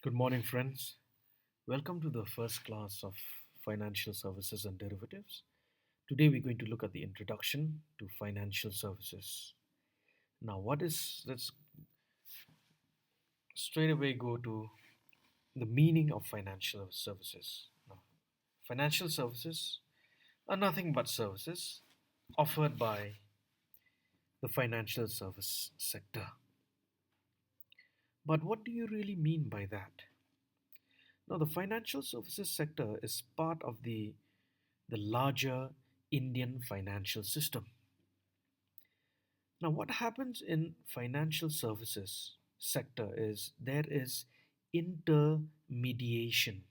Good morning, friends. Welcome to the first class of Financial Services and Derivatives. Today, we're going to look at the introduction to financial services. Now, let's straight away go to the meaning of financial services. Now, financial services are nothing but services offered by the financial service sector. But what do you really mean by that? Now, the financial services sector is part of the larger Indian financial system. Now, what happens in financial services sector is there is intermediation.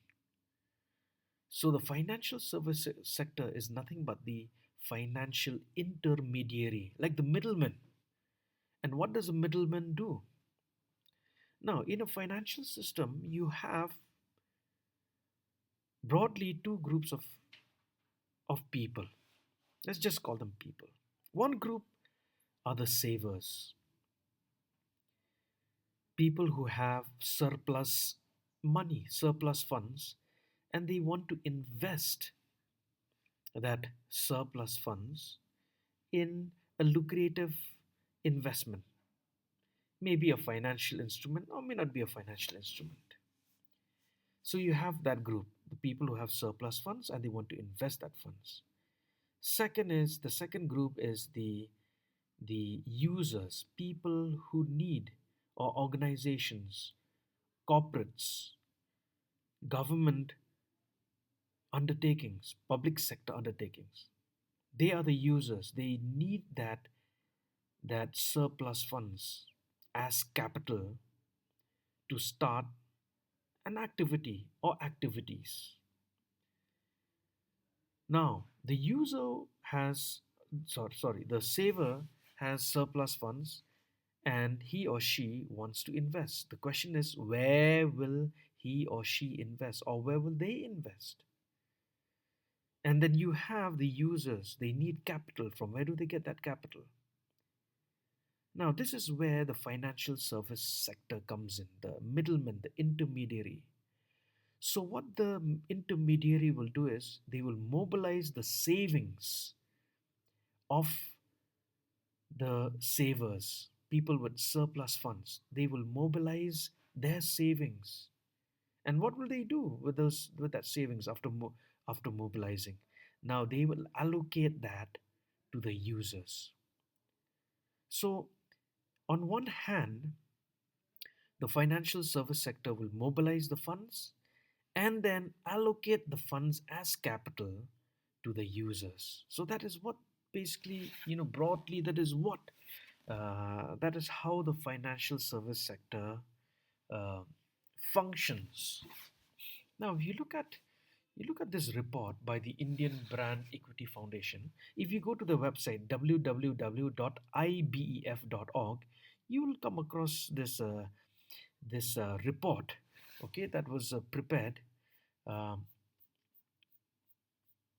So the financial services sector is nothing but the financial intermediary, like the middleman. And what does a middleman do? Now, in a financial system, you have broadly two groups of people. Let's just call them people. One group are the savers, people who have surplus money, surplus funds, and they want to invest that surplus funds in a lucrative investment, maybe a financial instrument or may not be a financial instrument. So you have that group, the people who have surplus funds and they want to invest that funds. The second group is the users, people who need, or organizations, corporates, government undertakings, public sector undertakings. They are the users. They need that surplus funds as capital to start an activity or activities. Now, the user has the saver has surplus funds and he or she wants to invest. The question is, where will he or she invest, or where will they invest? And then you have the users, they need capital. From where do they get that capital? Now, this is where the financial service sector comes in, the middleman, the intermediary. So, what the intermediary will do is they will mobilize the savings of the savers, people with surplus funds. They will mobilize their savings. And what will they do with that savings after mobilizing? Now they will allocate that to the users. So on one hand, the financial service sector will mobilize the funds and then allocate the funds as capital to the users. So that is what basically, broadly, that is how the financial service sector uh, functions. Now, if you look at this report by the Indian Brand Equity Foundation. If you go to the website www.ibef.org, you will come across this report, okay, that was prepared um,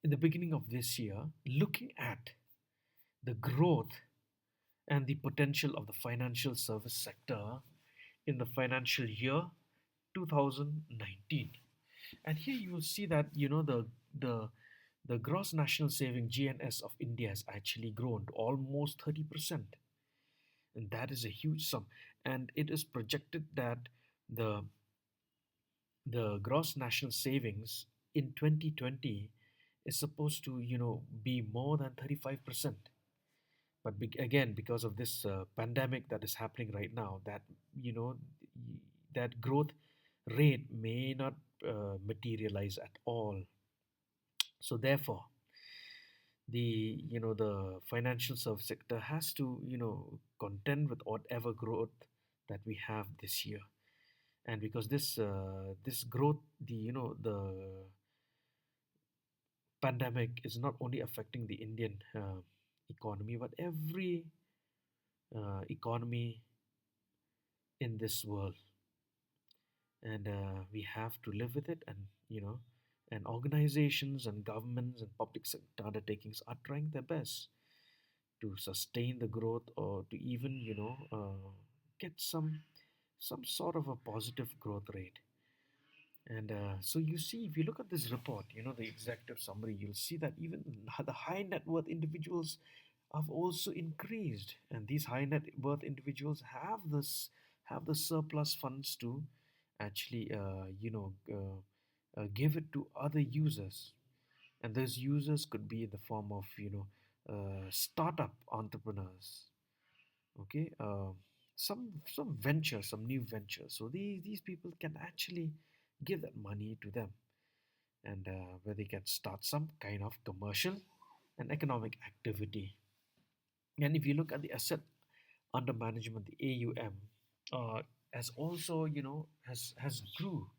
in the beginning of this year, looking at the growth and the potential of the financial service sector in the financial year 2019. And here you will see that the the gross national saving, GNS, of India has actually grown to almost 30%, and that is a huge sum. And it is projected that the the gross national savings in 2020 is supposed to be more than 35%. But again, because of this pandemic that is happening right now, you know that growth rate may not materialize at all. So therefore, the financial service sector has to contend with whatever growth that we have this year. And because this growth, the pandemic is not only affecting the Indian economy, but every economy in this world. And we have to live with it. And organizations and governments and public sector undertakings are trying their best to sustain the growth, or to even get some sort of a positive growth rate. And so you see, if you look at this report, the executive summary, you'll see that even the high net worth individuals have also increased, and these high net worth individuals have the surplus funds to actually, give it to other users, and those users could be in the form of startup entrepreneurs, okay, some venture, some new venture. So these people can actually give that money to them, and where they can start some kind of commercial and economic activity. And if you look at the asset under management, the AUM, has also, has grew,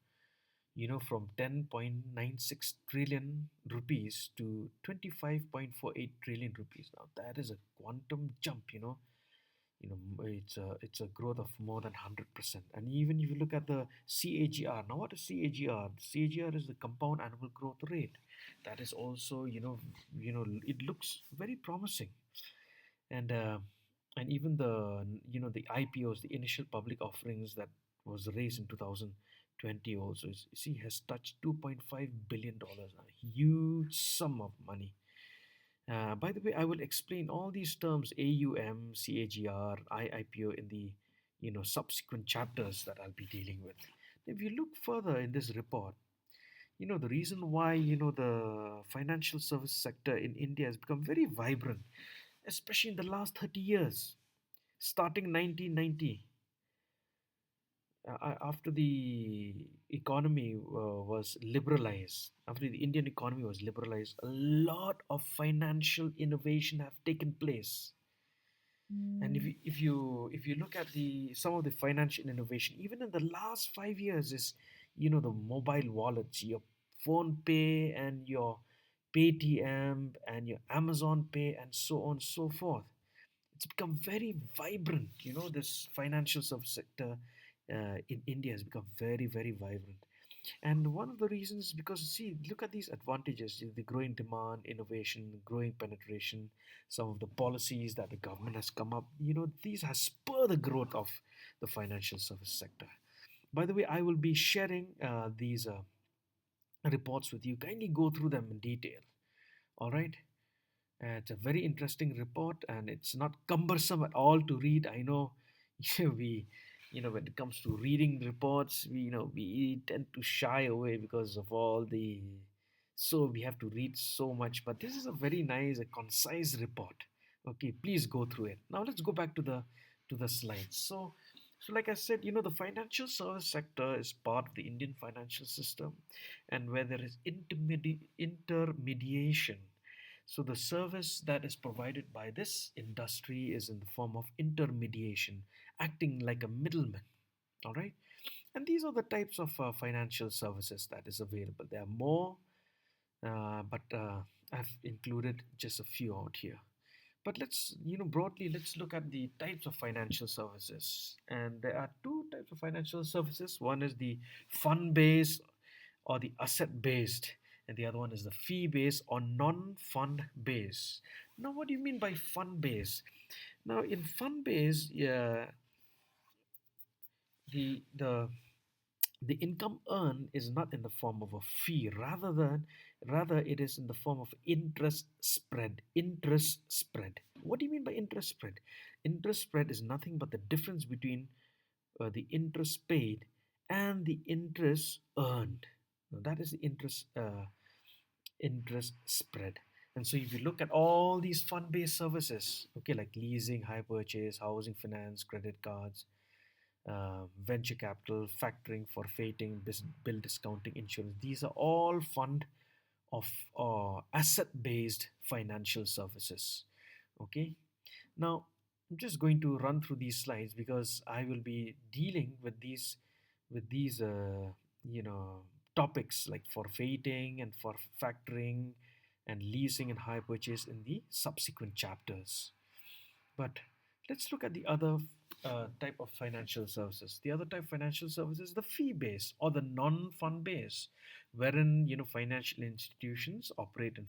from 10.96 trillion rupees to 25.48 trillion rupees. Now that is a quantum jump. It's a growth of more than 100%. And even if you look at the CAGR, now what is CAGR? CAGR is the compound annual growth rate. That is also, it looks very promising. And uh, and even the IPOs, the initial public offerings that was raised in 2020 also see has touched 2.5 billion dollars, a huge sum of money. By the way, I will explain all these terms AUM, CAGR, IIPO in the subsequent chapters that I'll be dealing with. If you look further in this report, the reason why the financial service sector in India has become very vibrant, especially in the last 30 years, starting 1990, after the economy was liberalized, after the Indian economy was liberalized, a lot of financial innovation have taken place. And if you look at the some of the financial innovation, even in the last 5 years, is the mobile wallets, your phone pay and your Paytm and your Amazon Pay and so on and so forth. It's become very vibrant. This financial service sector in India has become very, very vibrant. And one of the reasons is because, see, look at these advantages: the growing demand, innovation, growing penetration, some of the policies that the government has come up. These has spurred the growth of the financial service sector. By the way, I will be sharing these reports with you. Kindly go through them in detail. All right. It's a very interesting report, and it's not cumbersome at all to read. I know we, when it comes to reading reports, we tend to shy away because of all the. So we have to read so much, but this is a very nice, a concise report. Okay, please go through it. Now let's go back to the slides. So like I said, the financial service sector is part of the Indian financial system, and where there is intermediation, so the service that is provided by this industry is in the form of intermediation, acting like a middleman. All right. And these are the types of financial services that is available. There are more, but I've included just a few out here. But let's, broadly, let's look at the types of financial services. And there are two types of financial services. One is the fund based or the asset based, and the other one is the fee based or non fund based. Now, what do you mean by fund based? Now, in fund based, yeah, the the income earned is not in the form of a fee, rather it is in the form of interest spread. What do you mean by interest spread? Interest spread is nothing but the difference between the interest paid and the interest earned. Now, that is the interest spread. And so if you look at all these fund-based services, okay, like leasing, hire purchase, housing finance, credit cards, venture capital, factoring, forfeiting, bill discounting, insurance, these are all fund of asset-based financial services. Okay. Now, I'm just going to run through these slides because I will be dealing with these you know topics like forfeiting and for factoring and leasing and hire purchase in the subsequent chapters. But let's look at the other type of financial services. The other type of financial services is the fee based or the non-fund based, wherein financial institutions operate in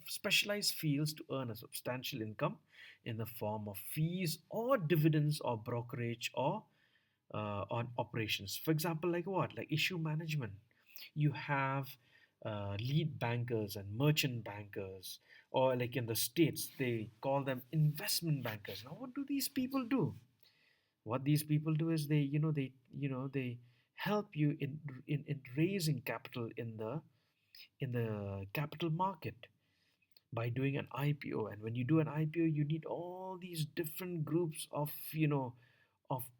specialized fields to earn a substantial income in the form of fees or dividends or brokerage or on operations. For example, like what? Like issue management. You have lead bankers and merchant bankers, or like in the States, they call them investment bankers. Now, what do these people do? What these people do is they help you in raising capital in the capital market by doing an IPO. And when you do an IPO, you need all these different groups of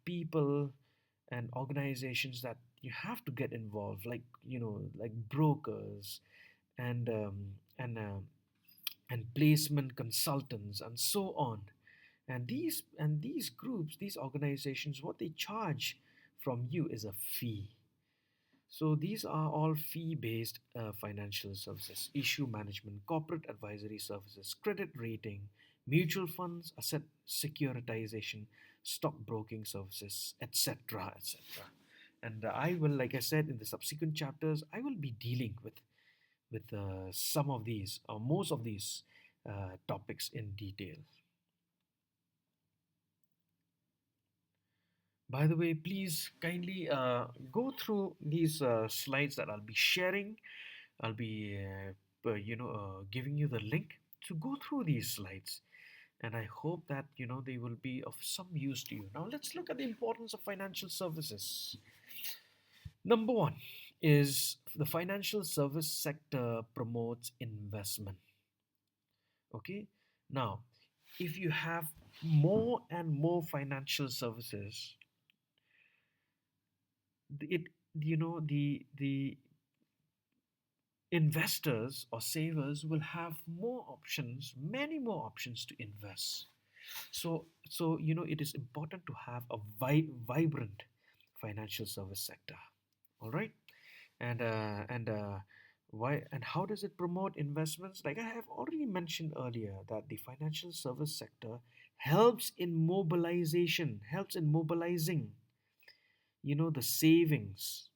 people and organizations that you have to get involved, like like brokers and and placement consultants and so on. And these groups, these organizations, what they charge from you is a fee. So these are all fee-based financial services: issue management, corporate advisory services, credit rating, mutual funds, asset securitization, stock broking services, etc., etc. And I will, like I said, in the subsequent chapters, I will be dealing with some of these or most of these topics in detail. By the way, please kindly go through these slides that I'll be sharing. I'll be, giving you the link to go through these slides, and I hope that they will be of some use to you. Now, let's look at the importance of financial services. Number one is the financial service sector promotes investment. Okay, now if you have more and more financial services, it the investors or savers will have more options, many more options to invest. So it is important to have a vibrant financial service sector. All right. And why and how does it promote investments? Like I have already mentioned earlier, that the financial service sector helps in mobilizing the savings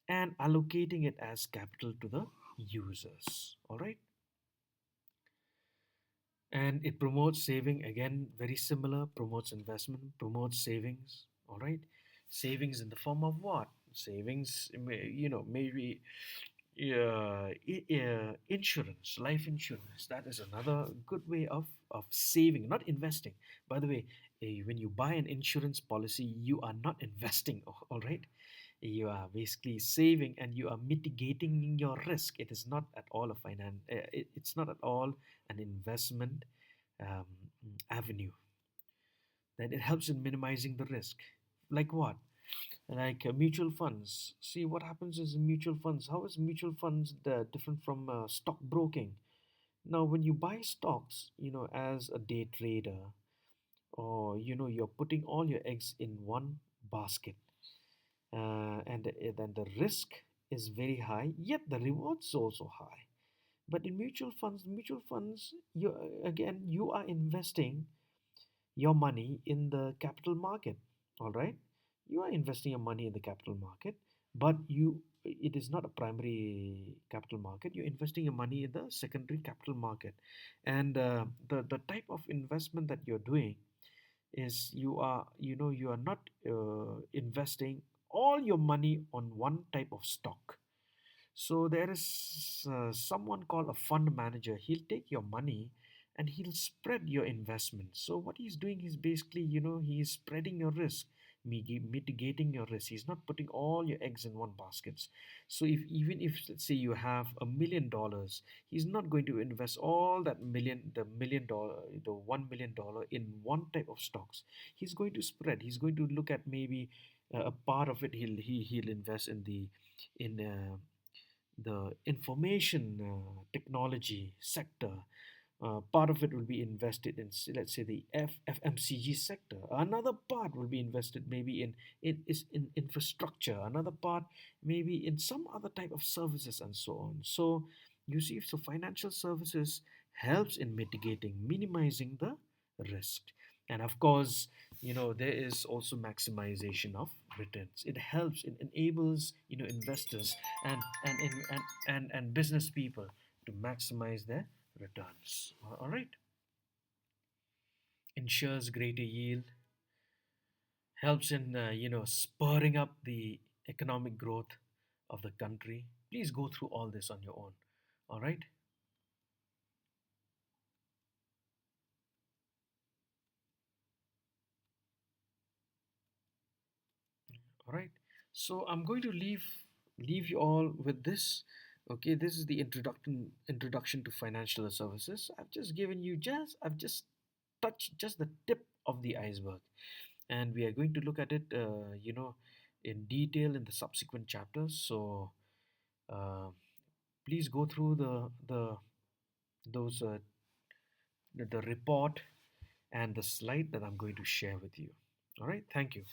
and allocating it as capital to the users. All right. And it promotes saving, again very similar, promotes investment, promotes savings. All right. Savings in the form of what? Savings maybe insurance, life insurance. That is another good way of saving, not investing. By the way, when you buy an insurance policy, you are not investing. All right. You are basically saving, and you are mitigating your risk. It is not at all a it's not at all an investment um, avenue. Then it helps in minimizing the risk. Like what? Like mutual funds. See what happens is in mutual funds. How is mutual funds different from stock broking? Now, when you buy stocks, as a day trader, or you're putting all your eggs in one basket, and then the risk is very high, yet the rewards also high. But in mutual funds, you are investing your money in the capital market. All right, you are investing your money in the capital market, but it is not a primary capital market. You're investing your money in the secondary capital market. And the type of investment that you're doing is you are not investing all your money on one type of stock. So there is someone called a fund manager. He'll take your money and he'll spread your investment. So what he's doing is basically, he's spreading your risk, mitigating your risk. He's not putting all your eggs in one basket. So even if, let's say, you have $1 million, he's not going to invest all the $1 million, the $1 million in one type of stocks. He's going to spread. He's going to look at maybe a part of it. He'll invest in the information technology sector. Part of it will be invested in, let's say, the FMCG sector. Another part will be invested maybe in infrastructure. Another part maybe in some other type of services and so on. So you see, so financial services helps in mitigating, minimizing the risk. And of course, there is also maximization of returns. It helps, it enables investors and business people to maximize their returns. All right. Ensures greater yield, helps in spurring up the economic growth, of the country. Please go through all this on your own. All right. All right. So I'm going to leave you all with this. Okay, this is the introduction to financial services. I've just touched just the tip of the iceberg, and we are going to look at it, in detail in the subsequent chapters. So uh, please go through the those the report and the slide that I'm going to share with you. All right. Thank you.